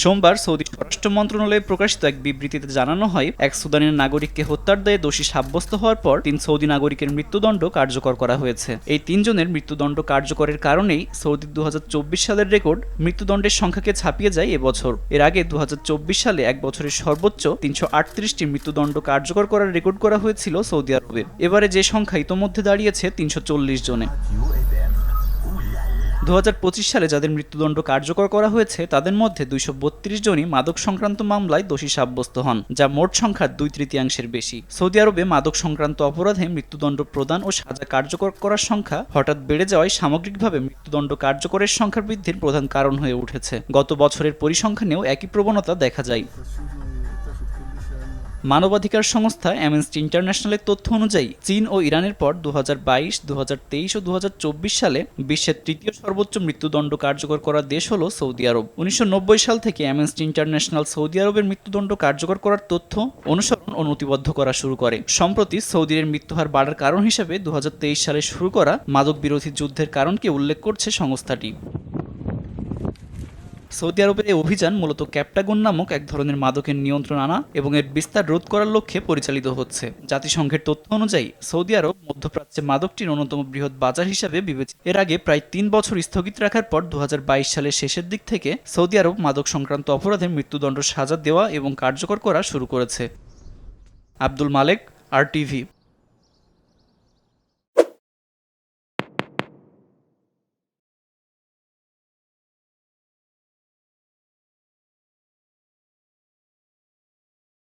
সোমবার সৌদি স্বরাষ্ট্র মন্ত্রণালয়ে প্রকাশিত এক বিবৃতিতে জানানো হয়, এক সুদানের নাগরিককে হত্যার দায়ে দোষী সাব্যস্ত হওয়ার পর ৩ সৌদি নাগরিকের মৃত্যুদণ্ড কার্যকর করা হয়েছে। এই ৩ জনের মৃত্যুদণ্ড কার্যকরের কারণেই সৌদির ২০২৪ সালের রেকর্ড মৃত্যুদণ্ডের সংখ্যাকে ছাপিয়ে যায় এবছর। এর আগে ২০২৪ সালে এক বছরের সর্বোচ্চ ৩৩৮টি মৃত্যুদণ্ড কার্যকর করার রেকর্ড করা হয়েছিল সৌদি আরবে। এবারে যে সংখ্যা ইতোমধ্যে দাঁড়িয়েছে ৩৪০ জনে। ২০২৫ সালে যাদের মৃত্যুদণ্ড কার্যকর করা হয়েছে তাদের মধ্যে ২৩২ জনই মাদক সংক্রান্ত মামলায় দোষী সাব্যস্ত হন, যা মোট সংখ্যার ২/৩ বেশি। সৌদি আরবে মাদক সংক্রান্ত অপরাধে মৃত্যুদণ্ড প্রদান ও সাজা কার্যকর করার সংখ্যা হঠাৎ বেড়ে যাওয়ায় সামগ্রিকভাবে মৃত্যুদণ্ড কার্যকরের সংখ্যা বৃদ্ধির প্রধান কারণ হয়ে উঠেছে। গত বছরের পরিসংখ্যানেও একই প্রবণতা দেখা যায়। মানবাধিকার সংস্থা অ্যামনেস্টি ইন্টারন্যাশনালের তথ্য অনুযায়ী চীন ও ইরানের পর ২০২২, ২০২৩ ও ২০২৪ সালে বিশ্বের তৃতীয় সর্বোচ্চ মৃত্যুদণ্ড কার্যকর করা দেশ হল সৌদি আরব। ১৯৯০ সাল থেকে অ্যামনেস্টি ইন্টারন্যাশনাল সৌদি আরবের মৃত্যুদণ্ড কার্যকর করার তথ্য অনুসরণ ও নথিবদ্ধ করা শুরু করে। সম্প্রতি সৌদির মৃত্যুহার বাড়ার কারণ হিসেবে ২০২৩ সালে শুরু করা মাদক বিরোধী যুদ্ধের কারণকে উল্লেখ করছে সংস্থাটি। সৌদি আরবের এই অভিযান মূলত ক্যাপটাগন নামক এক ধরনের মাদকের নিয়ন্ত্রণ আনা এবং এর বিস্তার রোধ করার লক্ষ্যে পরিচালিত হচ্ছে। জাতিসংঘের তথ্য অনুযায়ী সৌদি আরব মধ্যপ্রাচ্যে মাদকটির অন্যতম বৃহৎ বাজার হিসাবে বিবেচিত। এর আগে প্রায় ৩ বছর স্থগিত রাখার পর ২০২২ সালের শেষের দিক থেকে সৌদি আরব মাদক সংক্রান্ত অপরাধে মৃত্যুদণ্ড সাজা দেওয়া এবং কার্যকর করা শুরু করেছে। আব্দুল মালেক, RTV।